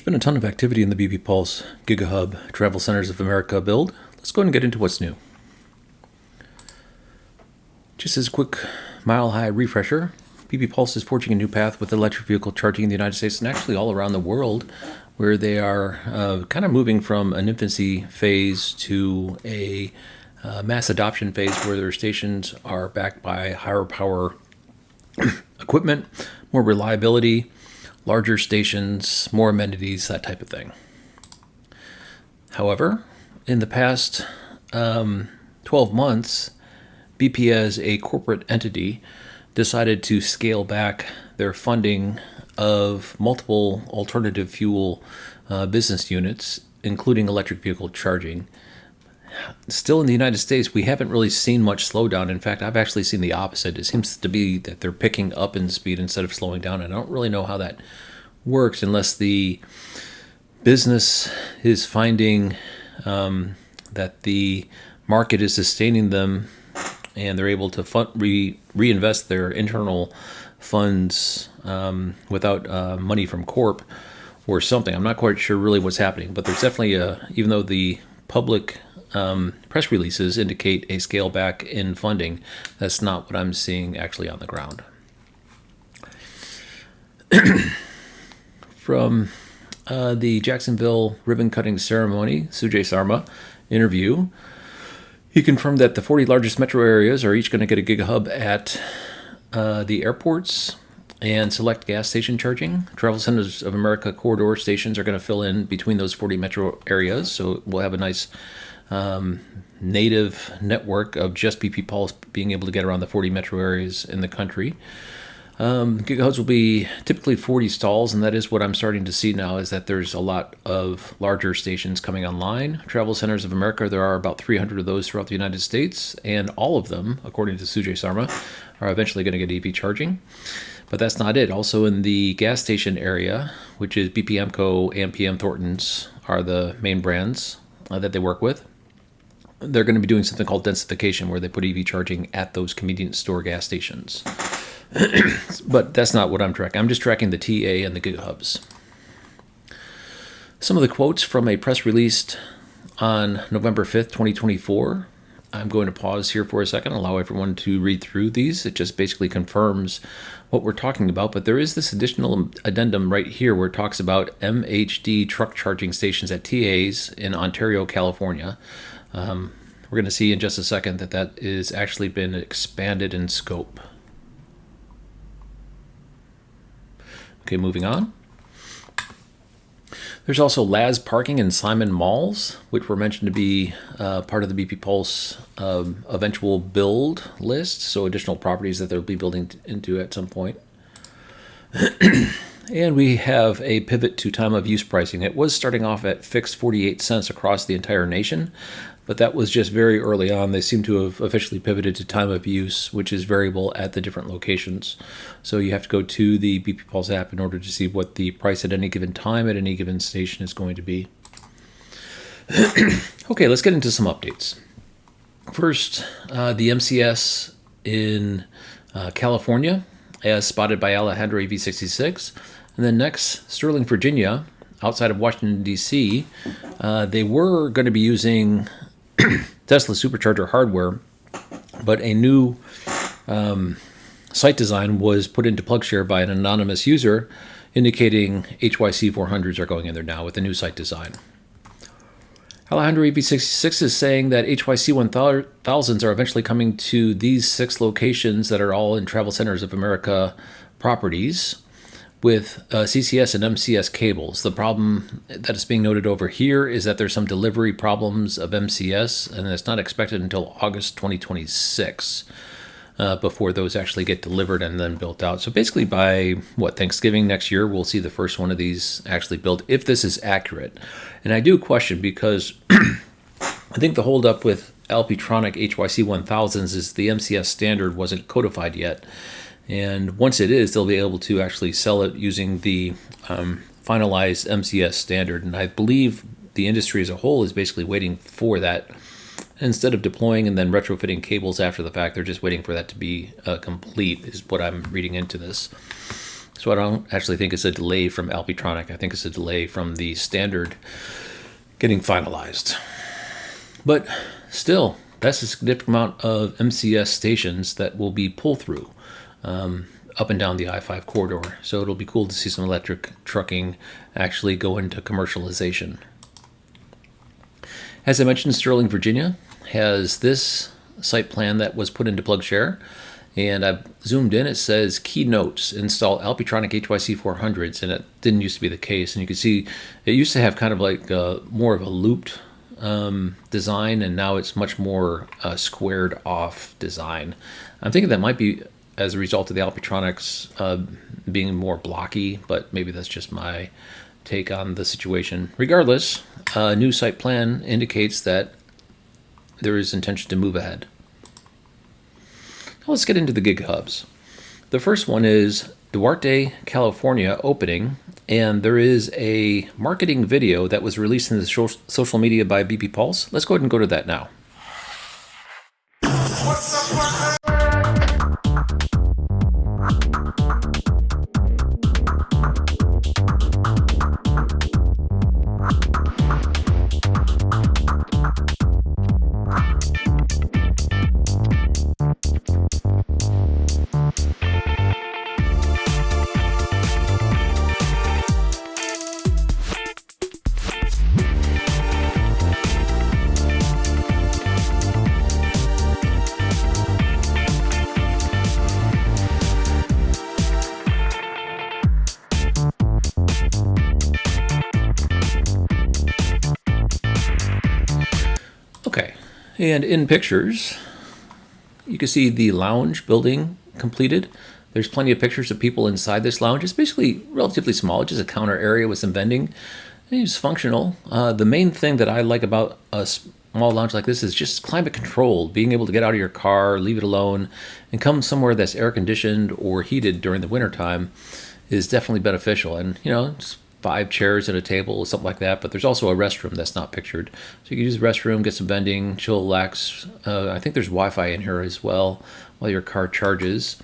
Been a ton of activity in the BP Pulse Gigahub Travel Centers of America build. Let's go ahead and get into what's new. Just as a quick mile-high refresher, BP Pulse is forging a new path with electric vehicle charging in the United States and actually all around the world, where they are kind of moving from an infancy phase to a mass adoption phase where their stations are backed by higher power equipment, more reliability, larger stations, more amenities, that type of thing. However, in the past 12 months, BP as a corporate entity decided to scale back their funding of multiple alternative fuel business units, including electric vehicle charging. Still in the United States, we haven't really seen much slowdown. In fact, I've actually seen the opposite. It seems to be that they're picking up in speed instead of slowing down. I don't really know how that works unless the business is finding that the market is sustaining them and they're able to reinvest their internal funds without money from corp or something. I'm not quite sure really what's happening, but there's definitely even though the public press releases indicate a scale back in funding, that's not what I'm seeing actually on the ground. From the Jacksonville ribbon cutting ceremony, Sujay Sarma interview, he confirmed that the 40 largest metro areas are each going to get a Gigahub at the airports and select gas station charging. Travel Centers of America corridor stations are going to fill in between those 40 metro areas, so we'll have a nice native network of just BP Pulse being able to get around the 40 metro areas in the country. Gigahubs will be typically 40 stalls, and that is what I'm starting to see now, is that there's a lot of larger stations coming online. Travel Centers of America, there are about 300 of those throughout the United States, and all of them, according to Sujay Sarma, are eventually going to get EV charging. But that's not it. Also in the gas station area, which is BP Amco and PM Thornton's are the main brands that they work with, they're going to be doing something called densification, where they put EV charging at those convenience store gas stations. But that's not what I'm tracking. I'm just tracking the TA and the Gigahubs. Some of the quotes from a press release on November 5th, 2024. I'm going to pause here for a second, allow everyone to read through these. It just basically confirms what we're talking about. But there is this additional addendum right here where it talks about MHD truck charging stations at TAs in Ontario, California. We're going to see in just a second that that is actually been expanded in scope. Okay, moving on. There's also Laz Parking and Simon Malls, which were mentioned to be part of the BP Pulse eventual build list, so additional properties that they'll be building into at some point. And we have a pivot to time of use pricing. It was starting off at fixed 48 cents across the entire nation, but that was just very early on. They seem to have officially pivoted to time of use, which is variable at the different locations. So you have to go to the BP Pulse app in order to see what the price at any given time at any given station is going to be. Okay, let's get into some updates. First, the MCS in California, as spotted by Alejandro EV66. And then next, Sterling, Virginia, outside of Washington, D.C., they were going to be using Tesla supercharger hardware, but a new site design was put into PlugShare by an anonymous user, indicating HYC 400s are going in there now with a new site design. Alejandro EV66 is saying that HYC 1000s are eventually coming to these 6 locations that are all in Travel Centers of America properties with CCS and MCS cables. The problem that is being noted over here is that there's some delivery problems of MCS, and it's not expected until August 2026 before those actually get delivered and then built out. So basically by, Thanksgiving next year, we'll see the first one of these actually built, if this is accurate. And I do question, because I think the holdup with Alpitronic HYC 1000s is the MCS standard wasn't codified yet. And once it is, they'll be able to actually sell it using the finalized MCS standard. And I believe the industry as a whole is basically waiting for that. Instead of deploying and then retrofitting cables after the fact, they're just waiting for that to be complete, is what I'm reading into this. So I don't actually think it's a delay from Alpitronic. I think it's a delay from the standard getting finalized. But still, that's a significant amount of MCS stations that will be pull-through up and down the I-5 corridor. So it'll be cool to see some electric trucking actually go into commercialization. As I mentioned, Sterling, Virginia has this site plan that was put into PlugShare. And I've zoomed in, it says keynotes, install Alpitronic HYC 400s, and it didn't used to be the case. And you can see it used to have kind of like more of a looped design, and now it's much more squared off design. I'm thinking that might be as a result of the Alpitronics being more blocky, but maybe that's just my take on the situation. Regardless, a new site plan indicates that there is intention to move ahead. Let's get into the Gigahubs. The first one is Duarte, California opening, and there is a marketing video that was released in the social media by BP Pulse. Let's go ahead and go to that now. Okay, and in pictures, you can see the lounge building completed. There's plenty of pictures of people inside this lounge. It's basically relatively small, just a counter area with some vending. It's functional. The main thing that I like about a small lounge like this is just climate controlled, being able to get out of your car, leave it alone, and come somewhere that's air conditioned or heated during the wintertime is definitely beneficial. And, you know, just 5 chairs at a table, something like that. But there's also a restroom that's not pictured. So you can use the restroom, get some vending, chill, relax. I think there's Wi-Fi in here as well while your car charges.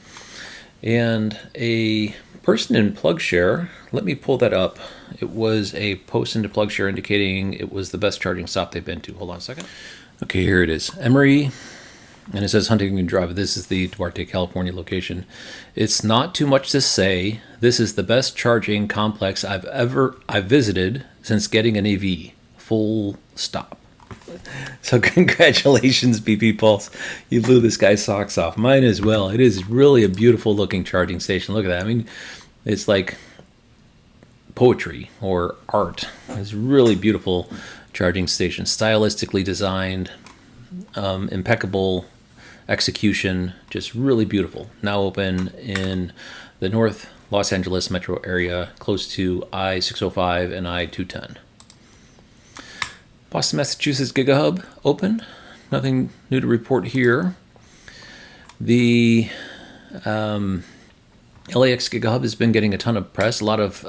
And a person in PlugShare, let me pull that up. It was a post into PlugShare indicating it was the best charging stop they've been to. Hold on a second. Okay, here it is. Emory. And it says Huntington Drive. This is the Duarte, California location. It's not too much to say. This is the best charging complex I've visited since getting an EV. Full stop. So congratulations, BP Pulse. You blew this guy's socks off. Mine as well. It is really a beautiful looking charging station. Look at that. I mean, it's like poetry or art. It's really beautiful charging station. Stylistically designed. Impeccable execution, just really beautiful. Now open in the North Los Angeles metro area, close to I-605 and I-210. Boston, Massachusetts Gigahub open. Nothing new to report here. The LAX Gigahub has been getting a ton of press. A lot of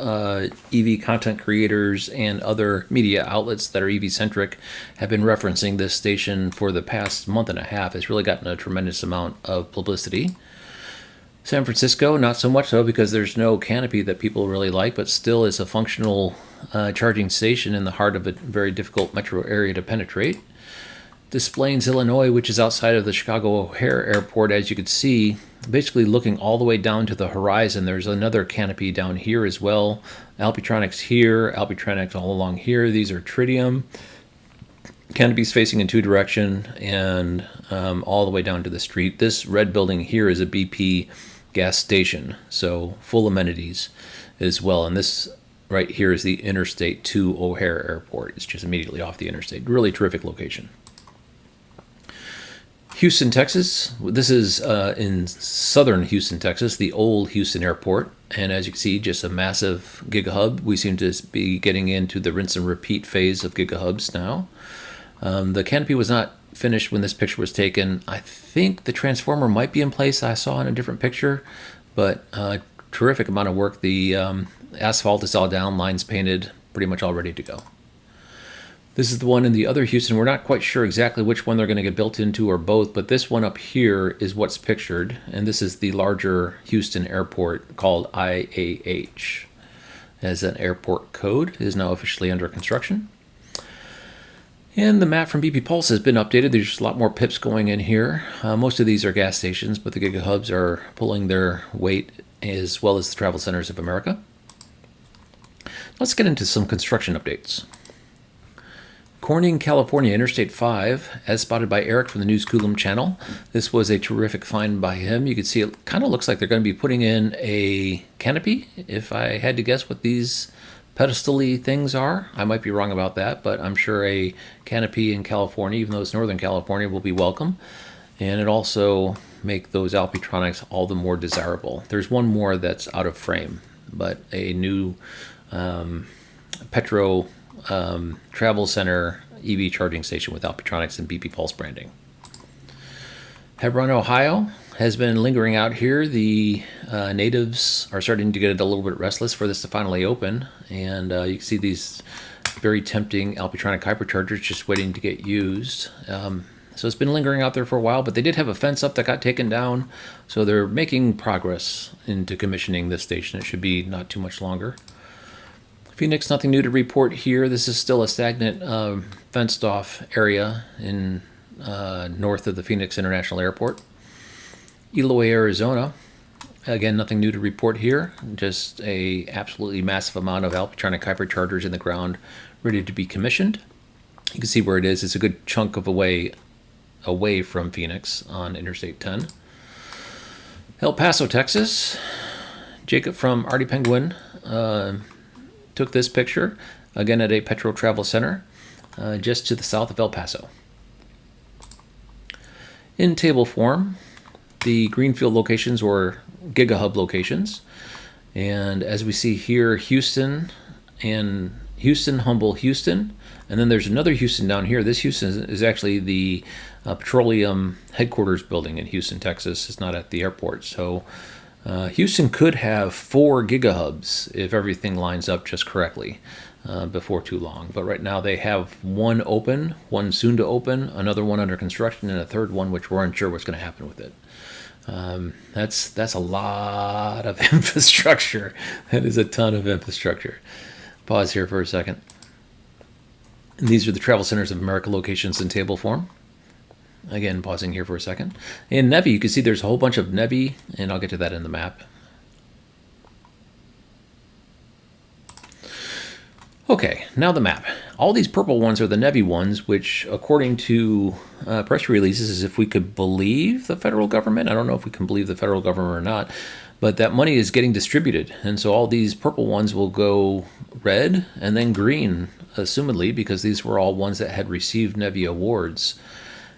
EV content creators and other media outlets that are EV-centric have been referencing this station for the past month and a half. It's really gotten a tremendous amount of publicity. San Francisco, not so much so because there's no canopy that people really like, but still is a functional charging station in the heart of a very difficult metro area to penetrate. Des Plaines, Illinois, which is outside of the Chicago O'Hare Airport, as you can see, basically looking all the way down to the horizon. There's another canopy down here as well. Alpitronics here, Alpitronics all along here. These are tritium. Canopies facing in 2 directions and all the way down to the street. This red building here is a BP gas station, so full amenities as well. And this right here is the Interstate 2 O'Hare Airport. It's just immediately off the interstate. Really terrific location. Houston, Texas. This is in southern Houston, Texas, the old Houston airport. And as you can see, just a massive Gigahub. We seem to be getting into the rinse and repeat phase of Gigahubs now. The canopy was not finished when this picture was taken. I think the transformer might be in place. I saw in a different picture, but terrific amount of work. The asphalt is all down, lines painted, pretty much all ready to go. This is the one in the other Houston. We're not quite sure exactly which one they're going to get built into or both, but this one up here is what's pictured, and this is the larger Houston airport called IAH. As an airport code is now officially under construction. And the map from BP Pulse has been updated. There's a lot more pips going in here. Most of these are gas stations, but the Gigahubs are pulling their weight as well as the travel centers of America. Let's get into some construction updates. Corning, California, Interstate 5, as spotted by Eric from the News Coolum channel. This was a terrific find by him. You can see it kind of looks like they're going to be putting in a canopy. If I had to guess what these pedestal-y things are, I might be wrong about that, but I'm sure a canopy in California, even though it's Northern California, will be welcome. And it also make those Alpitronics all the more desirable. There's one more that's out of frame, but a new Petro travel center EV charging station with Alpitronics and BP Pulse branding. Hebron, Ohio has been lingering out here. The natives are starting to get a little bit restless for this to finally open, and you can see these very tempting Alpitronic hyperchargers just waiting to get used. So it's been lingering out there for a while, but they did have a fence up that got taken down, so they're making progress into commissioning this station. It should be not too much longer. Phoenix, nothing new to report here. This is still a stagnant, fenced-off area in north of the Phoenix International Airport. Eloy, Arizona. Again, nothing new to report here. Just a absolutely massive amount of Alpitronic hyperchargers in the ground ready to be commissioned. You can see where it is. It's a good chunk of away from Phoenix on Interstate 10. El Paso, Texas. Jacob from Artie Penguin took this picture, again at a Petro Travel Center, just to the south of El Paso. In table form, the greenfield locations or Gigahub locations. And as we see here, Houston, Humble, Houston. And then there's another Houston down here. This Houston is actually the petroleum headquarters building in Houston, Texas. It's not at the airport. So Houston could have 4 Gigahubs if everything lines up just correctly before too long. But right now they have one open, one soon to open, another one under construction, and a third one which we're unsure what's going to happen with it. That's a lot of infrastructure. That is a ton of infrastructure. Pause here for a second. And these are the Travel Centers of America locations in table form. Again, pausing here for a second. In Nevi, you can see there's a whole bunch of Nevi, and I'll get to that in the map. Okay, now the map. All these purple ones are the Nevi ones, which, according to press releases, is if we could believe the federal government. I don't know if we can believe the federal government or not, but that money is getting distributed. And so all these purple ones will go red and then green, assumedly, because these were all ones that had received Nevi awards.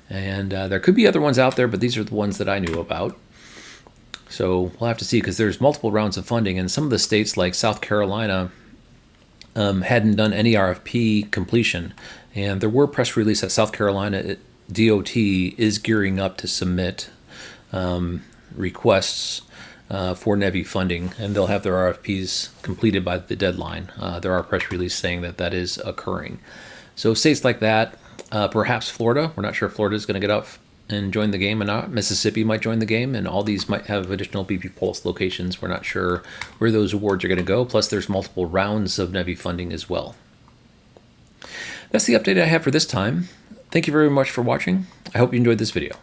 And there could be other ones out there, but these are the ones that I knew about. So we'll have to see, because there's multiple rounds of funding, and some of the states like South Carolina hadn't done any RFP completion. And there were press releases that South Carolina DOT is gearing up to submit requests for Nevi funding, and they'll have their RFPs completed by the deadline. There are press releases saying that that is occurring. So states like that, perhaps Florida. We're not sure if Florida is going to get up and join the game or not. Mississippi might join the game, and all these might have additional BP Pulse locations. We're not sure where those awards are going to go. Plus, there's multiple rounds of Nevi funding as well. That's the update I have for this time. Thank you very much for watching. I hope you enjoyed this video.